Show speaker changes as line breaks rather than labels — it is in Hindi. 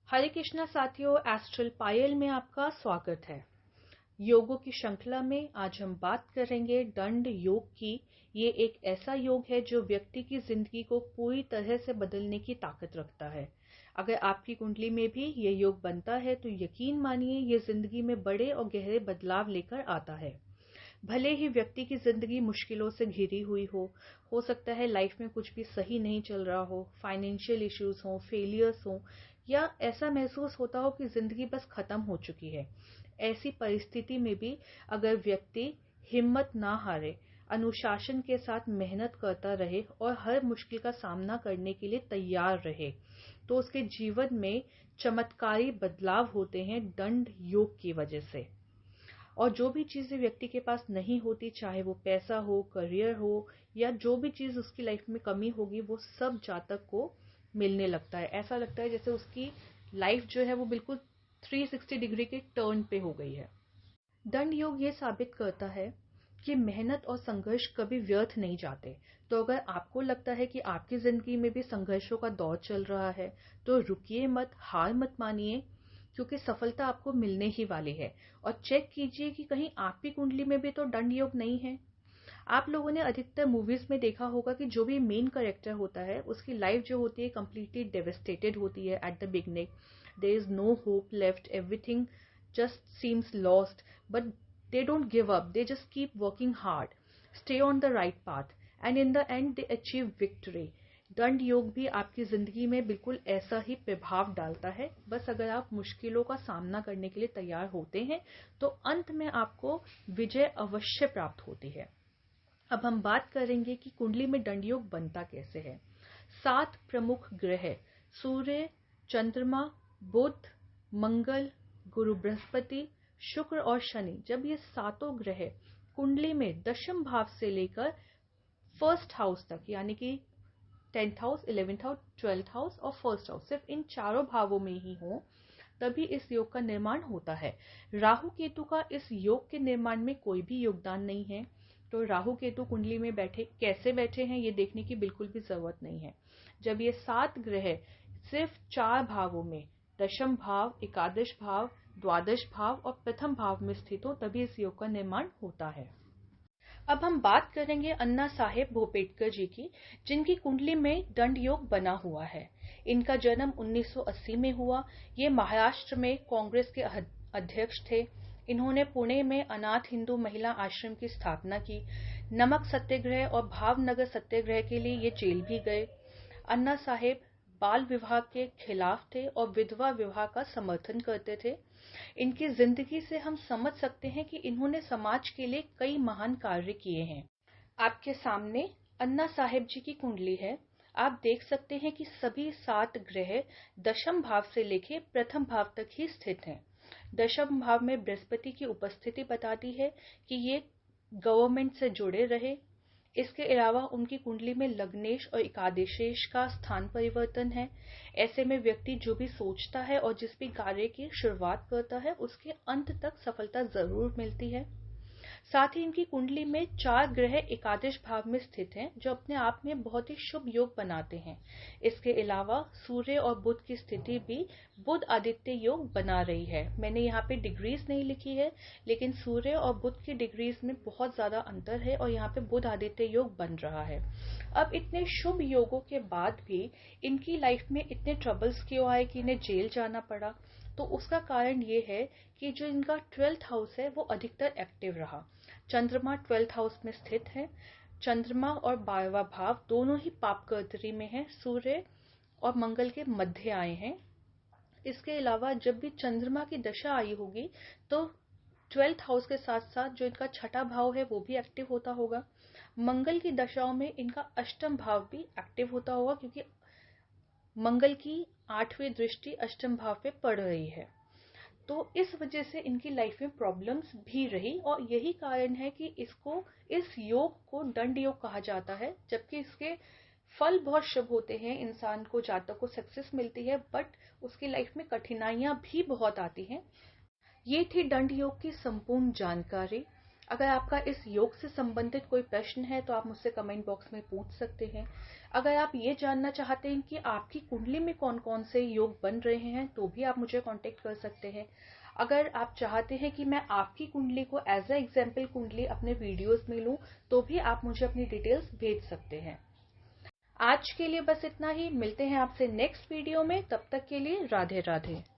हरे कृष्णा साथियों, एस्ट्रल पायल में आपका स्वागत है। योगों की श्रृंखला में आज हम बात करेंगे दंड योग की। ये एक ऐसा योग है जो व्यक्ति की जिंदगी को पूरी तरह से बदलने की ताकत रखता है। अगर आपकी कुंडली में भी ये योग बनता है तो यकीन मानिए ये जिंदगी में बड़े और गहरे बदलाव लेकर आता है। भले ही व्यक्ति की जिंदगी मुश्किलों से घिरी हुई हो सकता है लाइफ में कुछ भी सही नहीं चल रहा हो, फाइनेंशियल इश्यूज हो, फेलियर्स हो, या ऐसा महसूस होता हो कि जिंदगी बस खत्म हो चुकी है। ऐसी परिस्थिति में भी अगर व्यक्ति हिम्मत ना हारे, अनुशासन के साथ मेहनत करता रहे और हर मुश्किल का सामना करने के लिए तैयार रहे, तो उसके जीवन में चमत्कारी बदलाव होते हैं दंड योग की वजह से। और जो भी चीजें व्यक्ति के पास नहीं होती, चाहे वो पैसा हो, करियर हो, या जो भी चीज उसकी लाइफ में कमी होगी, वो सब जातक को मिलने लगता है। ऐसा लगता है जैसे उसकी लाइफ जो है वो बिल्कुल 360 डिग्री के टर्न पे हो गई है। दंड योग ये साबित करता है कि मेहनत और संघर्ष कभी व्यर्थ नहीं जाते। तो अगर आपको लगता है कि आपकी जिंदगी में भी संघर्षों का दौर चल रहा है, तो रुकिए मत, हार मत मानिए, क्योंकि सफलता आपको मिलने ही वाली है। और चेक कीजिए कि कहीं आपकी कुंडली में भी तो दंड योग नहीं है। आप लोगों ने अधिकतर मूवीज में देखा होगा कि जो भी मेन कैरेक्टर होता है उसकी लाइफ जो होती है कंप्लीटली डेवेस्टेटेड होती है at the beginning. There is no hope left, everything just seems lost, but they don't give up. They just keep working hard, stay on the right path, and in the end they achieve victory. दंड योग भी आपकी जिंदगी में बिल्कुल ऐसा ही प्रभाव डालता है। बस अगर आप मुश्किलों का सामना करने के लिए तैयार होते हैं तो अंत में आपको विजय अवश्य प्राप्त होती है। अब हम बात करेंगे कि कुंडली में दंड योग बनता कैसे है। 7 प्रमुख ग्रह सूर्य, चंद्रमा, बुध, मंगल, गुरु बृहस्पति, शुक्र और शनि, जब ये सातों ग्रह कुंडली में दशम भाव से लेकर फर्स्ट हाउस तक, यानी कि 10th house, 11th house, 12th house और फर्स्ट हाउस, सिर्फ इन चारों भावों में ही हो, तभी इस योग का निर्माण होता है। राहु केतु का इस योग के निर्माण में कोई भी योगदान नहीं है। तो राहु केतु कुंडली में कैसे बैठे हैं ये देखने की बिल्कुल भी जरूरत नहीं है। जब ये 7 ग्रह सिर्फ 4 भावों में, दशम भाव, एकादश भाव, द्वादश भाव और प्रथम भाव में स्थित हो, तभी इस योग का निर्माण होता है। अब हम बात करेंगे अन्ना साहेब भोपेटकर जी की, जिनकी कुंडली में दंड योग बना हुआ है। इनका जन्म 1980 में हुआ। ये महाराष्ट्र में कांग्रेस के अध्यक्ष थे। इन्होंने पुणे में अनाथ हिंदू महिला आश्रम की स्थापना की। नमक सत्याग्रह और भावनगर सत्याग्रह के लिए ये जेल भी गए। अन्ना साहेब बाल विवाह के खिलाफ थे और विधवा विवाह का समर्थन करते थे। इनकी जिंदगी से हम समझ सकते हैं कि इन्होंने समाज के लिए कई महान कार्य किए हैं। आपके सामने अन्ना साहेब जी की कुंडली है। आप देख सकते हैं कि सभी 7 ग्रह दशम भाव से लेकर प्रथम भाव तक ही स्थित हैं। दशम भाव में बृहस्पति की उपस्थिति बताती है कि ये गवर्नमेंट से जुड़े रहे। इसके अलावा उनकी कुंडली में लग्नेश और एकादशेश का स्थान परिवर्तन है। ऐसे में व्यक्ति जो भी सोचता है और जिस भी कार्य की शुरुआत करता है उसके अंत तक सफलता जरूर मिलती है। साथ ही इनकी कुंडली में 4 ग्रह एकादश भाव में स्थित हैं, जो अपने आप में बहुत ही शुभ योग बनाते हैं। इसके अलावा सूर्य और बुध की स्थिति भी बुध आदित्य योग बना रही है। मैंने यहाँ पे डिग्रीज नहीं लिखी है, लेकिन सूर्य और बुध की डिग्रीज में बहुत ज्यादा अंतर है और यहाँ पे बुध आदित्य योग बन रहा है। अब इतने शुभ योगों के बाद भी इनकी लाइफ में इतने ट्रबल्स क्यों आए कि इन्हें जेल जाना पड़ा? तो उसका कारण ये है कि जो इनका 12th हाउस है वो अधिकतर एक्टिव रहा। चंद्रमा 12th हाउस में स्थित है। चंद्रमा और 12वां भाव दोनों ही पापकर्तरी में है, सूर्य और मंगल के मध्य आए हैं। इसके अलावा जब भी चंद्रमा की दशा आई होगी तो 12th हाउस के साथ साथ जो इनका छठा भाव है वो भी एक्टिव होता होगा। मंगल की दशाओं में इनका अष्टम भाव भी एक्टिव होता होगा, क्योंकि मंगल की 8वीं दृष्टि अष्टम भाव पे पड़ रही है। तो इस वजह से इनकी लाइफ में प्रॉब्लम्स भी रही और यही कारण है कि इस योग को दंड योग कहा जाता है। जबकि इसके फल बहुत शुभ होते हैं, इंसान को, जातक को सक्सेस मिलती है, बट उसकी लाइफ में कठिनाइयां भी बहुत आती हैं। ये थी दंड योग की संपूर्ण जानकारी। अगर आपका इस योग से संबंधित कोई प्रश्न है तो आप मुझसे कमेंट बॉक्स में पूछ सकते हैं। अगर आप ये जानना चाहते हैं कि आपकी कुंडली में कौन कौन से योग बन रहे हैं तो भी आप मुझे कांटेक्ट कर सकते हैं। अगर आप चाहते हैं कि मैं आपकी कुंडली को एज अ एग्जाम्पल कुंडली अपने वीडियोस में लूं तो भी आप मुझे अपनी डिटेल्स भेज सकते हैं। आज के लिए बस इतना ही। मिलते हैं आपसे नेक्स्ट वीडियो में। तब तक के लिए राधे राधे।